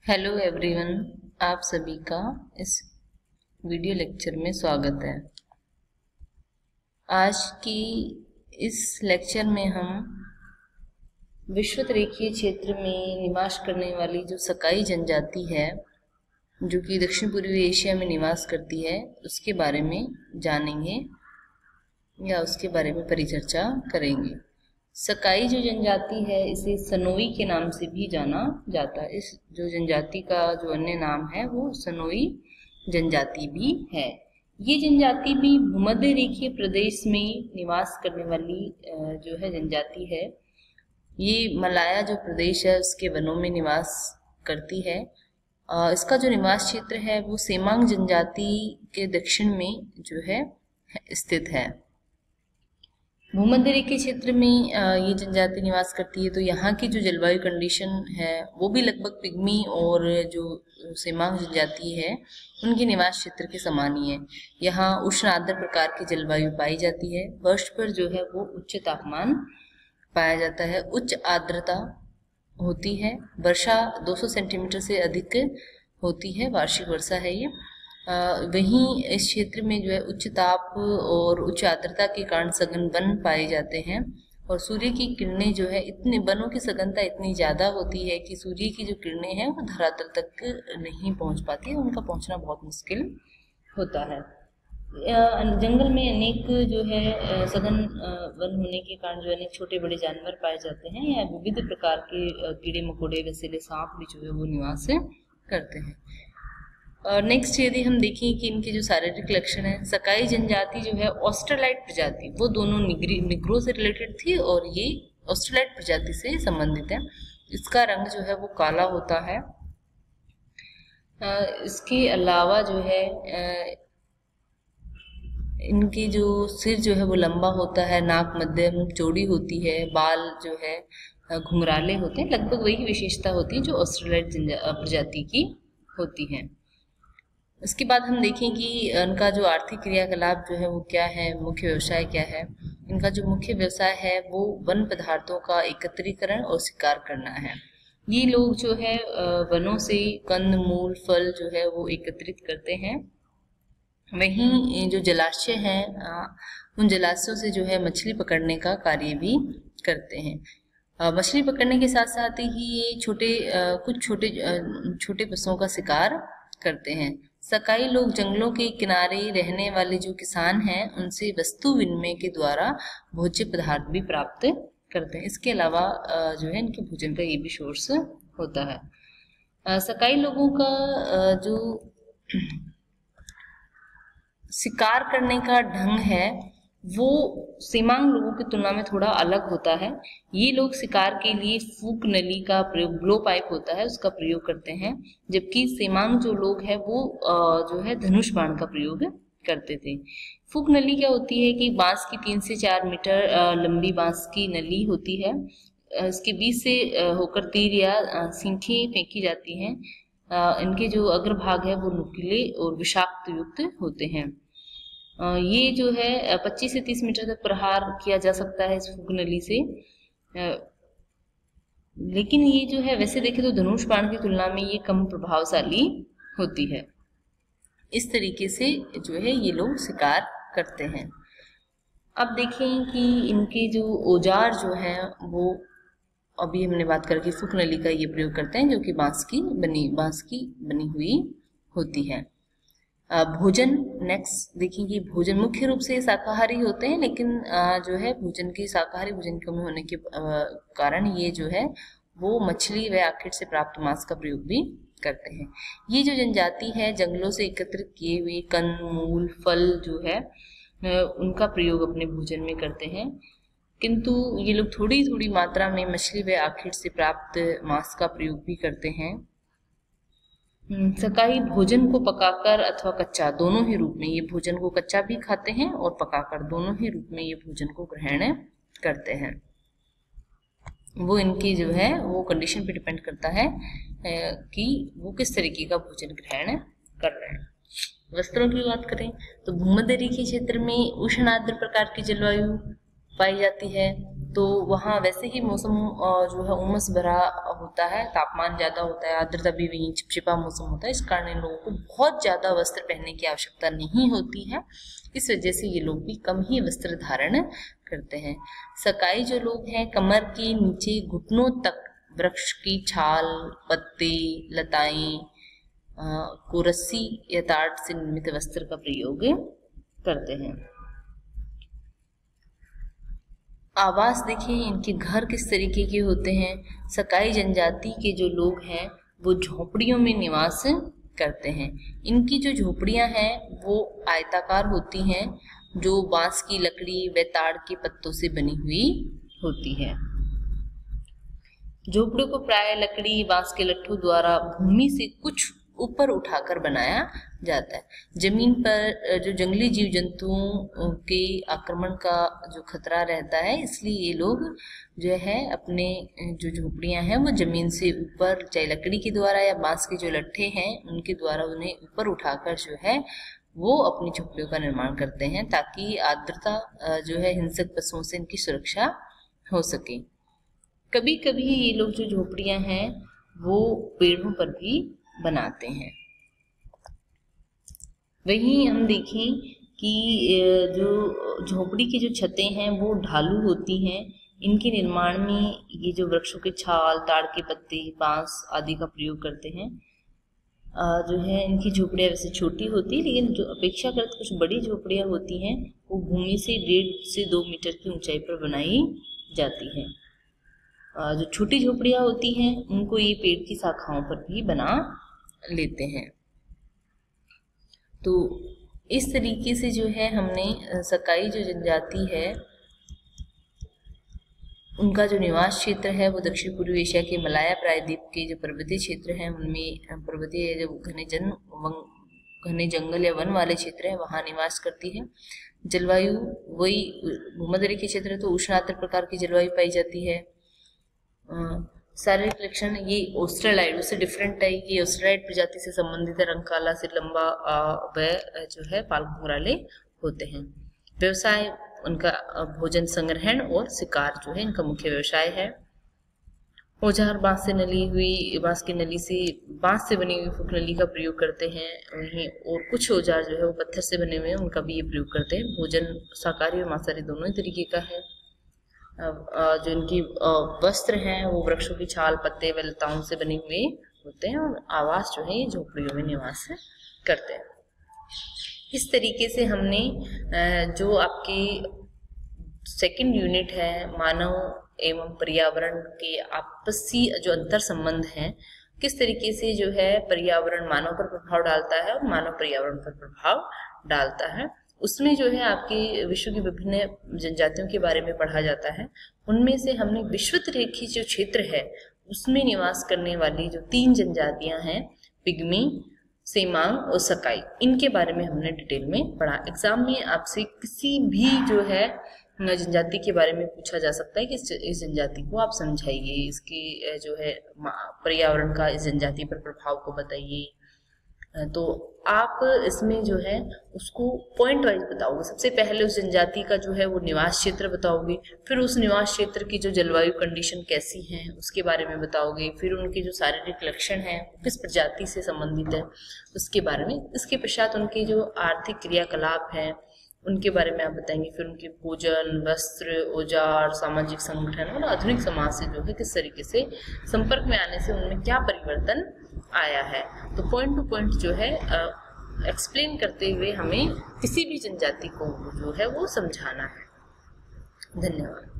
Hello everyone, आप सभी का इस वीडियो लेक्चर में स्वागत है। आज की इस लेक्चर में हम विषुवतरेखीय क्षेत्र में निवास करने वाली जो सकाई जनजाति है, जो कि दक्षिण पूर्वी एशिया में निवास करती है, उसके बारे में जानेंगे या उसके बारे में परिचर्चा करेंगे। सकाई जो जनजाति है इसे सनोई के नाम से भी जाना जाता है। इस जो जनजाति का जो अन्य नाम है वो सनोई जनजाति भी है। ये जनजाति भी भूमध्य रेखीय प्रदेश में निवास करने वाली जो है जनजाति है। ये मलाया जो प्रदेश है उसके वनों में निवास करती है। इसका जो निवास क्षेत्र है वो सेमांग जनजाति के दक्षिण में जो है स्थित है। भूमध्य रेखीय क्षेत्र में ये जनजाति निवास करती है, तो यहाँ की जो जलवायु कंडीशन है वो भी लगभग पिग्मी और जो सेमांग जनजाति है उनके निवास क्षेत्र के समान ही है। यहाँ उष्ण आर्द्र प्रकार की जलवायु पाई जाती है। वर्ष पर जो है वो उच्च तापमान पाया जाता है, उच्च आर्द्रता होती है, वर्षा 200 सेंटीमीटर से अधिक होती है, वार्षिक वर्षा है ये। वहीं इस क्षेत्र में जो है उच्च ताप और उच्च आर्द्रता के कारण सघन वन पाए जाते हैं और सूर्य की किरणें जो है इतने वनों की सघनता इतनी ज़्यादा होती है कि सूर्य की जो किरणें हैं वो धरातल तक नहीं पहुंच पाती है, उनका पहुंचना बहुत मुश्किल होता है। जंगल में अनेक जो है सघन वन होने के कारण जो अनेक छोटे बड़े जानवर पाए जाते हैं या विविध प्रकार के कीड़े मकोड़े वसीले सांप भी जो है वो निवास करते हैं। नेक्स्ट यदि हम देखें कि इनके जो शारीरिक लक्षण है, सकाई जनजाति जो है ऑस्ट्रेलाइट प्रजाति, वो दोनों निग्रो से रिलेटेड थी और ये ऑस्ट्रेलाइट प्रजाति से संबंधित है। इसका रंग जो है वो काला होता है। इसके अलावा जो है इनकी जो सिर जो है वो लंबा होता है, नाक मध्यम चौड़ी होती है, बाल जो है घुंघराले होते हैं। लगभग वही विशेषता होती है जो ऑस्ट्रेलाइट प्रजाति की होती है। इसके बाद हम देखें कि इनका जो आर्थिक क्रियाकलाप जो है वो क्या है, मुख्य व्यवसाय क्या है। इनका जो मुख्य व्यवसाय है वो वन पदार्थों का एकत्रीकरण और शिकार करना है। ये लोग जो है वनों से कंद मूल फल जो है वो एकत्रित करते हैं। वहीं जो जलाशय हैं उन जलाशयों से जो है मछली पकड़ने का कार्य भी करते हैं। मछली पकड़ने के साथ साथ ही ये कुछ छोटे पशुओं का शिकार करते हैं। सकाई लोग जंगलों के किनारे रहने वाले जो किसान हैं उनसे वस्तु विनिमय के द्वारा भोज्य पदार्थ भी प्राप्त करते हैं। इसके अलावा जो है इनके भोजन का ये भी सोर्स होता है। सकाई लोगों का जो शिकार करने का ढंग है वो सेमांग लोगों की तुलना में थोड़ा अलग होता है। ये लोग शिकार के लिए फूक नली का प्रयोग, ब्लो पाइप होता है उसका प्रयोग करते हैं, जबकि सेमांग जो लोग हैं वो जो है धनुष बाण का प्रयोग करते थे। फूक नली क्या होती है कि बांस की 3 से 4 मीटर लंबी बांस की नली होती है। इसके बीच से होकर तीर या सींखें फेंकी जाती हैं। इनके जो अग्रभाग है वो नुकीले और विषाक्त युक्त होते हैं। ये जो है 25 से 30 मीटर तक प्रहार किया जा सकता है इस फूक नली से। लेकिन ये जो है वैसे देखें तो धनुष बाण की तुलना में ये कम प्रभावशाली होती है। इस तरीके से जो है ये लोग शिकार करते हैं। अब देखें कि इनके जो औजार जो हैं वो अभी हमने बात करके फूक नली का ये प्रयोग करते हैं, जो कि बांस की बनी हुई होती है। भोजन नेक्स्ट देखेंगे। भोजन मुख्य रूप से शाकाहारी होते हैं, लेकिन जो है शाकाहारी भोजन की कमी होने के कारण ये जो है वो मछली व आखिर से प्राप्त मांस का प्रयोग भी करते हैं। ये जो जनजाति है जंगलों से एकत्रित किए हुए कंद मूल फल जो है उनका प्रयोग अपने भोजन में करते हैं, किंतु ये लोग थोड़ी थोड़ी मात्रा में मछली व आखिर से प्राप्त मांस का प्रयोग भी करते हैं। सकाई भोजन को पकाकर अथवा कच्चा दोनों ही रूप में, ये भोजन को कच्चा भी खाते हैं और पकाकर दोनों ही रूप में ये भोजन को ग्रहण करते हैं। वो इनकी जो है वो कंडीशन पे डिपेंड करता है कि वो किस तरीके का भोजन ग्रहण कर रहे हैं। वस्त्रों की बात करें तो भूमध्य रेखीय क्षेत्र में उष्ण आर्द्र प्रकार की जलवायु पाई जाती है। तो वहाँ वैसे ही मौसम जो है उमस भरा होता है, तापमान ज़्यादा होता है, आर्द्रता भी वहीं चिपचिपा मौसम होता है। इस कारण इन लोगों को बहुत ज़्यादा वस्त्र पहनने की आवश्यकता नहीं होती है। इस वजह से ये लोग भी कम ही वस्त्र धारण करते हैं। सकाई जो लोग हैं, कमर के नीचे घुटनों तक वृक्ष की छाल, पत्ते, लताएं को रस्सी या ताट से निर्मित वस्त्र का प्रयोग करते हैं। आवास देखिए, इनके घर किस तरीके के होते हैं। सकाई जनजाति के जो लोग हैं वो झोपड़ियों में निवास करते हैं। इनकी जो झोपड़ियां हैं वो आयताकार होती हैं, जो बांस की लकड़ी व ताड़ के पत्तों से बनी हुई होती है। झोपड़ियों को प्राय लकड़ी, बांस के लट्ठों द्वारा भूमि से कुछ ऊपर उठाकर बनाया जाता है। जमीन पर जो जंगली जीव जंतुओं के आक्रमण का जो खतरा रहता है, इसलिए ये लोग जो है अपने जो झोपड़ियां हैं वो जमीन से ऊपर, चाहे लकड़ी के द्वारा या बांस के जो लट्ठे हैं उनके द्वारा उन्हें ऊपर उठाकर जो है वो अपनी झोपड़ियों का निर्माण करते हैं, ताकि आर्द्रता जो है हिंसक पशुओं से इनकी सुरक्षा हो सके। कभी कभी ये लोग जो झोपड़ियां हैं वो पेड़ों पर भी बनाते हैं। वहीं हम देखें कि जो झोपड़ी की जो छतें हैं वो ढालू होती हैं। इनके निर्माण में ये जो वृक्षों के छाल, ताड़ के पत्ते, बांस आदि का प्रयोग करते हैं। जो है इनकी झोपड़ियाँ वैसे छोटी होती है, लेकिन जो अपेक्षाकृत कुछ बड़ी झोपड़ियाँ होती हैं वो भूमि से 1.5 से 2 मीटर की ऊंचाई पर बनाई जाती हैं। जो छोटी झोपड़ियाँ होती हैं उनको ये पेड़ की शाखाओं पर भी बना लेते हैं। तो इस तरीके से जो है हमने सकाई जो जनजाति है उनका जो निवास क्षेत्र है वो दक्षिण पूर्वी एशिया के मलाया प्रायद्वीप के जो पर्वतीय क्षेत्र हैं उनमें पर्वतीय जो घने जंगल या वन वाले क्षेत्र हैं वहाँ निवास करती है। जलवायु वही भूमध्य रेखीय क्षेत्र है तो उष्णार्द्र प्रकार की जलवायु पाई जाती है। शारीरिक लक्षण ये ऑस्ट्रेलाइड से डिफरेंट है। ये ऑस्ट्रेलाइड प्रजाति से संबंधित है, रंग काला, सिर लंबा व जो है पाल घुंघराले होते हैं। व्यवसाय उनका भोजन संग्रहण और शिकार जो है इनका मुख्य व्यवसाय है। औजार बांस से नली हुई, बांस की नली से, बांस से बनी हुई फूक नली का प्रयोग करते हैं वहीं, और कुछ औजार जो है वो पत्थर से बने हुए हैं उनका भी ये प्रयोग करते हैं। भोजन शाकाहारी और मांसाहारी दोनों ही तरीके का है। जो इनकी वस्त्र हैं वो वृक्षों की छाल, पत्ते व लताओं से बने हुए होते हैं, और आवास जो है ये झोपड़ियों में निवास करते हैं। इस तरीके से हमने जो आपकी सेकंड यूनिट है मानव एवं पर्यावरण के आपसी जो अंतर संबंध हैं, किस तरीके से जो है पर्यावरण मानव पर प्रभाव डालता है और मानव पर्यावरण पर प्रभाव डालता है, उसमें जो है आपकी विश्व की विभिन्न जनजातियों के बारे में पढ़ा जाता है। उनमें से हमने विषुवत रेखीय जो क्षेत्र है उसमें निवास करने वाली जो 3 जनजातियां हैं, पिग्मी, सेमांग और सकाई, इनके बारे में हमने डिटेल में पढ़ा। एग्जाम में आपसे किसी भी जो है जनजाति के बारे में पूछा जा सकता है कि इस जनजाति को आप समझाइए, इसकी जो है पर्यावरण का इस जनजाति पर प्रभाव को बताइए। तो आप इसमें जो है उसको पॉइंट वाइज बताओगे। सबसे पहले उस जनजाति का जो है वो निवास क्षेत्र बताओगे, फिर उस निवास क्षेत्र की जो जलवायु कंडीशन कैसी है उसके बारे में बताओगे, फिर उनके जो शारीरिक लक्षण हैं किस प्रजाति से संबंधित है उसके बारे में। इसके पश्चात उनके जो आर्थिक क्रियाकलाप हैं उनके बारे में आप बताएंगे, फिर उनके भोजन, वस्त्र, औजार, सामाजिक संगठन और आधुनिक समाज से जो है किस तरीके से संपर्क में आने से उनमें क्या परिवर्तन आया है। तो पॉइंट टू पॉइंट जो है एक्सप्लेन करते हुए हमें किसी भी जनजाति को जो है वो समझाना है। धन्यवाद।